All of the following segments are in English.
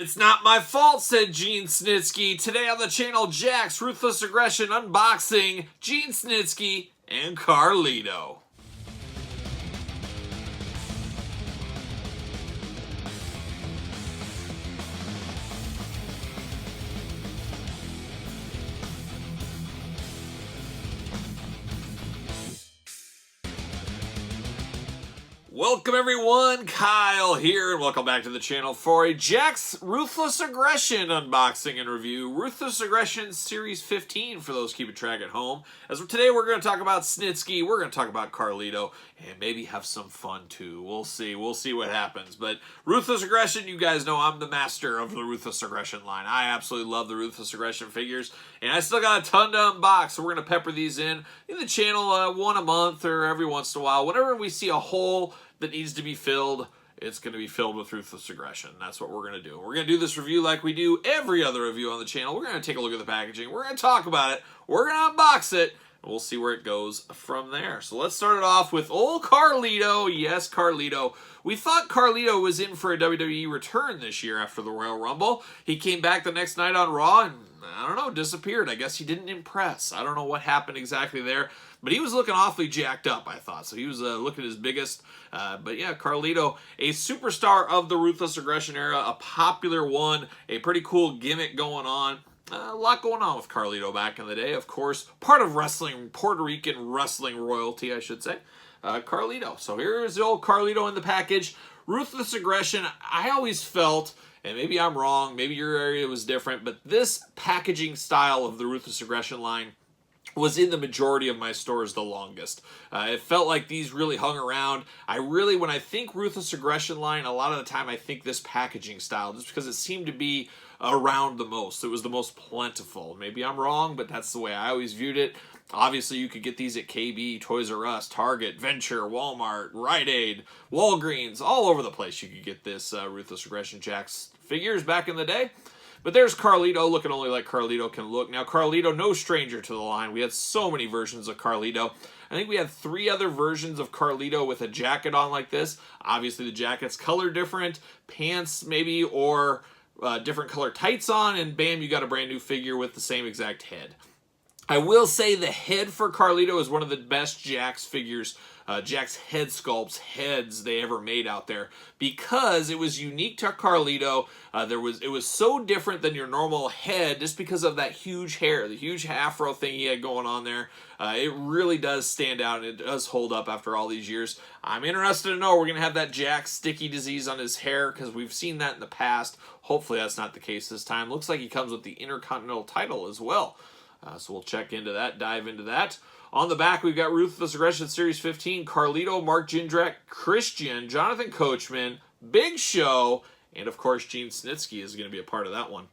It's not my fault, said Gene Snitsky. Today on the channel, Jakks Ruthless Aggression unboxing, Gene Snitsky and Carlito. Welcome everyone, Kyle here, and welcome back to the channel for a Jakks Ruthless Aggression unboxing and review. Ruthless Aggression Series 15 for those keeping track at home. As today we're going to talk about Snitsky, we're going to talk about Carlito, and maybe have some fun too. We'll see what happens. But Ruthless Aggression, you guys know I'm the master of the Ruthless Aggression line. I absolutely love the Ruthless Aggression figures, and I still got a ton to unbox, so we're going to pepper these in the channel one a month or every once in a while. Whenever we see a hole that needs to be filled, it's going to be filled with Ruthless Aggression. That's what we're going to do. We're going to do this review like we do every other review on the channel. We're going to take a look at the packaging. We're going to talk about it. We're going to unbox it. And we'll see where it goes from there. So let's start it off with old Carlito. Yes, Carlito. We thought Carlito was in for a WWE return this year after the Royal Rumble. He came back the next night on Raw and, I don't know, disappeared. I guess he didn't impress. I don't know what happened exactly there. But he was looking awfully jacked up, I thought. So he was looking his biggest. But yeah, Carlito, a superstar of the Ruthless Aggression era, a popular one, a pretty cool gimmick going on. A lot going on with Carlito back in the day. Of course, part of wrestling, Puerto Rican wrestling royalty, I should say. Carlito. So here's the old Carlito in the package. Ruthless Aggression, I always felt, and maybe I'm wrong, maybe your area was different, but this packaging style of the Ruthless Aggression line was in the majority of my stores the longest. It felt like these really hung around. When I think Ruthless Aggression line, a lot of the time I think this packaging style, just because it seemed to be around the most. It was the most plentiful. Maybe I'm wrong, but that's the way I always viewed it. Obviously, you could get these at KB, Toys R Us, Target, Venture, Walmart, Rite Aid, Walgreens, all over the place. You could get this Ruthless Aggression Jakks figures back in the day. But there's Carlito, looking only like Carlito can look. Now, Carlito, no stranger to the line. We had so many versions of Carlito. I think we had 3 other versions of Carlito with a jacket on like this. Obviously, the jacket's color different, pants maybe, or different color tights on, and bam, you got a brand new figure with the same exact head. I will say the head for Carlito is one of the best Jakks figures, Jakks head sculpts, heads they ever made out there, because it was unique to Carlito. It was so different than your normal head just because of that huge hair, the huge afro thing he had going on there. It really does stand out, and it does hold up after all these years. I'm interested to know we're going to have that Jakks sticky disease on his hair, because we've seen that in the past. Hopefully that's not the case this time. Looks like he comes with the Intercontinental title as well. So we'll check into that, dive into that. On the back, we've got Ruthless Aggression Series 15, Carlito, Mark Jindrak, Christian, Jonathan Coachman, Big Show, and of course Gene Snitsky is going to be a part of that one.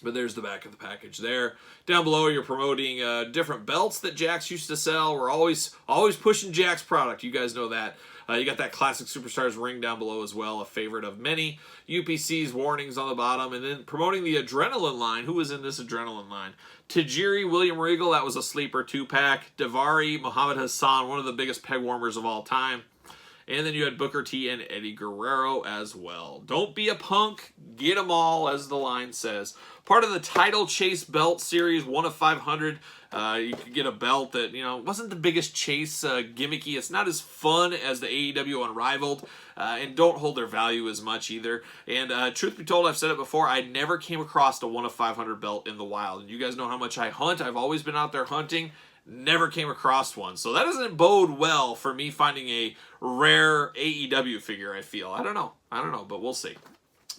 But there's the back of the package there. Down below, you're promoting different belts that Jakks used to sell. We're always pushing Jakks product. You guys know that. You got that Classic Superstars ring down below as well, a favorite of many. UPC's warnings on the bottom, and then promoting the Adrenaline line. Who was in this Adrenaline line? Tajiri, William Regal, that was a sleeper 2-pack. Davari, Muhammad Hassan, one of the biggest peg warmers of all time. And then you had Booker T and Eddie Guerrero as well. Don't be a punk, get them all, as the line says. Part of the Title Chase belt series, 1 of 500. You could get a belt that, wasn't the biggest chase gimmicky. It's not as fun as the AEW Unrivaled, and don't hold their value as much either. And truth be told, I've said it before, I never came across a 1 of 500 belt in the wild. And you guys know how much I hunt. I've always been out there hunting. Never came across one. So that doesn't bode well for me finding a rare AEW figure, I feel. I don't know, but we'll see.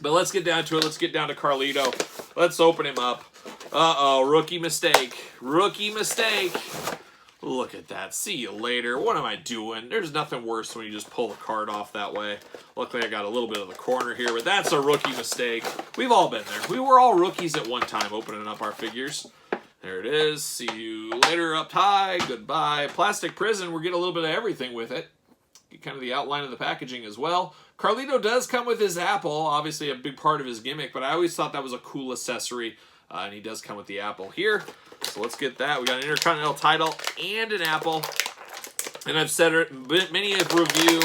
But let's get down to it. Let's get down to Carlito. Let's open him up. Uh-oh, rookie mistake. Rookie mistake. Look at that. See you later. What am I doing? There's nothing worse when you just pull the card off that way. Luckily, I got a little bit of the corner here, but that's a rookie mistake. We've all been there. We were all rookies at one time opening up our figures. There it is. See you later up high. Goodbye. Plastic Prison. We're getting a little bit of everything with it. Get kind of the outline of the packaging as well. Carlito does come with his apple. Obviously a big part of his gimmick, but I always thought that was a cool accessory. And he does come with the apple here. So let's get that. We got an Intercontinental title and an apple. And I've said it in many a review,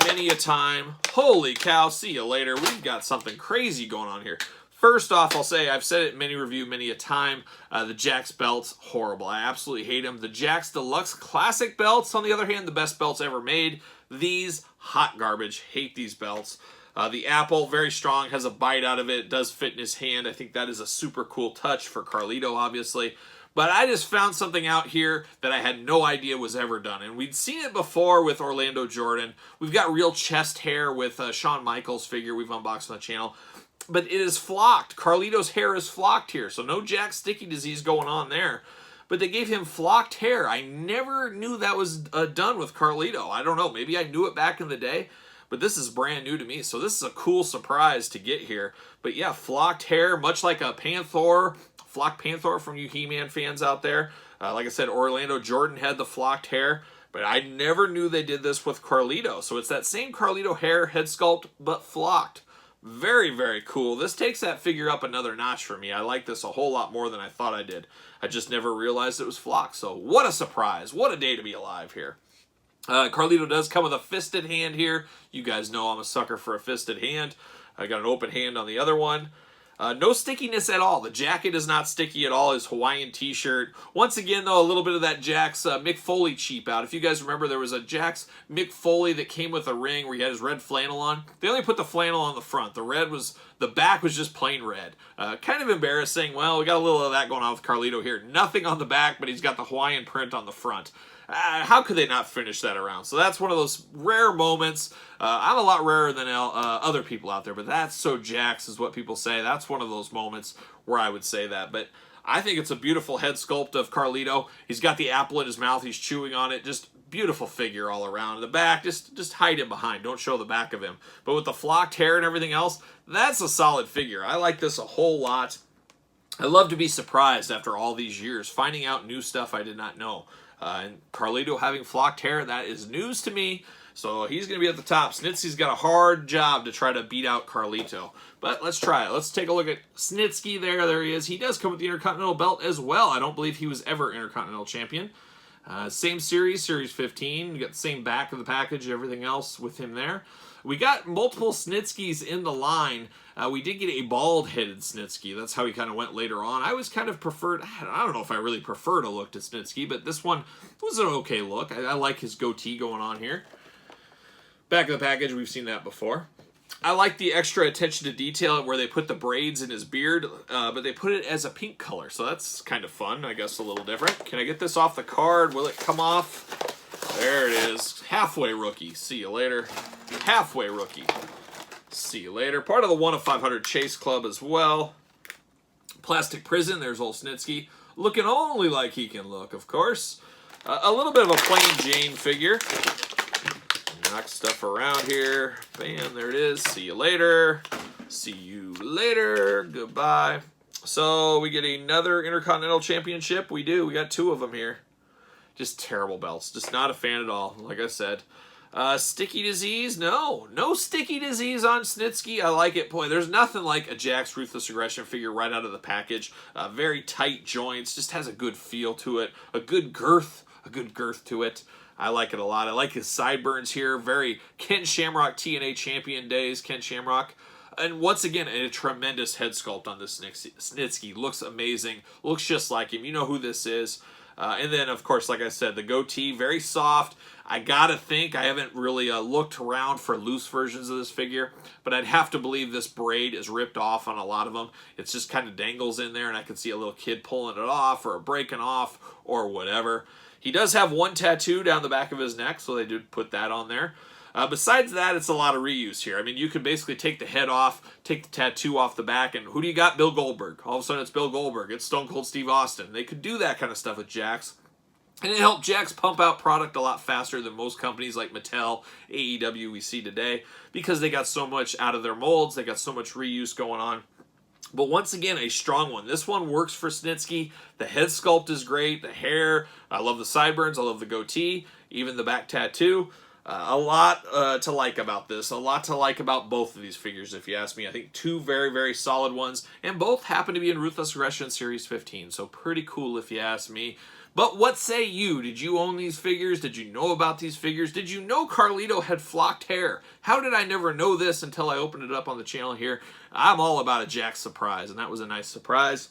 many a time. Holy cow, see you later. We've got something crazy going on here. First off, I'll say, I've said it in many review many a time, the Jakks belts, horrible. I absolutely hate them. The Jakks Deluxe Classic belts, on the other hand, the best belts ever made. These, hot garbage. Hate these belts. The apple, very strong, has a bite out of it, does fit in his hand. I think that is a super cool touch for Carlito, obviously. But I just found something out here that I had no idea was ever done. And we'd seen it before with Orlando Jordan. We've got real chest hair with Shawn Michaels figure we've unboxed on the channel. But it is flocked. Carlito's hair is flocked here, so no Jakks sticky disease going on there. But they gave him flocked hair. I never knew that was done with Carlito. I don't know. Maybe I knew it back in the day. But this is brand new to me, so this is a cool surprise to get here. But yeah, flocked hair, much like a Panther, flocked Panther from you He-Man fans out there. Like I said, Orlando Jordan had the flocked hair, but I never knew they did this with Carlito. So it's that same Carlito hair, head sculpt, but flocked. Very, very cool. This takes that figure up another notch for me. I like this a whole lot more than I thought I did. I just never realized it was flocked. So what a surprise. What a day to be alive here. Carlito does come with a fisted hand here. You guys know I'm a sucker for a fisted hand. I got an open hand on the other one. No stickiness at all. The jacket is not sticky at all. His Hawaiian t-shirt. Once again, though, a little bit of that Jakks Mick Foley cheap out. If you guys remember, there was a Jakks Mick Foley that came with a ring where he had his red flannel on. They only put the flannel on the front. The back was just plain red. Kind of embarrassing. Well, we got a little of that going on with Carlito here. Nothing on the back, but he's got the Hawaiian print on the front. How could they not finish that around? So that's one of those rare moments. I'm a lot rarer than other people out there, but that's so Jakks is what people say. That's one of those moments where I would say that. But I think it's a beautiful head sculpt of Carlito. He's got the apple in his mouth. He's chewing on it. Just beautiful figure all around. The back, just hide him behind. Don't show the back of him. But with the flocked hair and everything else, that's a solid figure. I like this a whole lot. I love to be surprised after all these years, finding out new stuff I did not know. And Carlito having flocked hair, that is news to me. So he's going to be at the top. Snitsky's got a hard job to try to beat out Carlito. But let's try it. Let's take a look at Snitsky there. There he is. He does come with the Intercontinental belt as well. I don't believe he was ever Intercontinental Champion. Same series, Series 15. You got the same back of the package, everything else with him there. We got multiple Snitskys in the line. We did get a bald-headed Snitsky. That's how he kind of went later on. I was kind of preferred, I don't know if I really prefer to look to Snitsky, but this one was an okay look. I like his goatee going on here. Back of the package, we've seen that before. I like the extra attention to detail where they put the braids in his beard, but they put it as a pink color, so that's kind of fun, I guess a little different. Can I get this off the card? Will it come off? There it is. Halfway rookie. See you later. Halfway rookie. See you later. Part of the 1 of 500 Chase Club as well. Plastic Prison. There's old Snitsky. Looking only like he can look, of course. A little bit of a plain Jane figure. Knock stuff around here. Bam, there it is. See you later. See you later. Goodbye. So we get another Intercontinental Championship. We do. We got 2 of them here. Just terrible belts. Just not a fan at all, like I said. Sticky disease? No. No sticky disease on Snitsky. I like it. Boy, there's nothing like a Jakks Ruthless Aggression figure right out of the package. Very tight joints. Just has a good feel to it. A good girth to it. I like it a lot. I like his sideburns here. Very Ken Shamrock TNA champion days. Ken Shamrock. And once again, a tremendous head sculpt on this Snitsky. Looks amazing. Looks just like him. You know who this is. And then, of course, like I said, the goatee, very soft. I gotta think, I haven't really looked around for loose versions of this figure, but I'd have to believe this braid is ripped off on a lot of them. It's just kind of dangles in there, and I can see a little kid pulling it off or breaking off or whatever. He does have one tattoo down the back of his neck, so they did put that on there. Besides that, it's a lot of reuse here. I mean, you can basically take the head off, take the tattoo off the back, and who do you got? Bill Goldberg. All of a sudden, it's Bill Goldberg. It's Stone Cold Steve Austin. They could do that kind of stuff with Jakks. And it helped Jakks pump out product a lot faster than most companies like Mattel, AEW we see today, because they got so much out of their molds. They got so much reuse going on. But once again, a strong one. This one works for Snitsky. The head sculpt is great. The hair. I love the sideburns. I love the goatee. Even the back tattoo. A lot to like about this. A lot to like about both of these figures, if you ask me. I think 2 very, very solid ones. And both happen to be in Ruthless Aggression Series 15. So pretty cool, if you ask me. But what say you? Did you own these figures? Did you know about these figures? Did you know Carlito had flocked hair? How did I never know this until I opened it up on the channel here? I'm all about a Jakks surprise, and that was a nice surprise.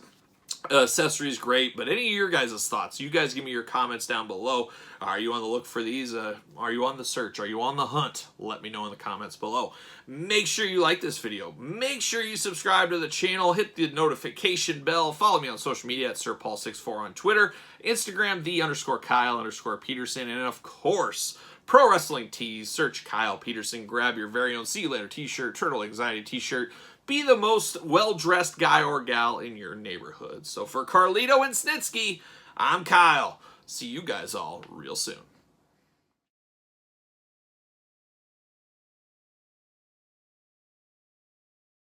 Accessories great, but any of your guys' thoughts? You guys give me your comments down below. Are you on the look for these? Are you on the search? Are you on the hunt? Let me know in the comments below. Make sure you like this video. Make sure you subscribe to the channel. Hit the notification bell. Follow me on social media at SirPaul64 on Twitter, Instagram, _Kyle_Peterson, and of course, Pro Wrestling Tees. Search Kyle Peterson. Grab your very own See You Later t-shirt, Turtle Anxiety t-shirt. Be the most well-dressed guy or gal in your neighborhood. So for Carlito and Snitsky, I'm Kyle. See you guys all real soon.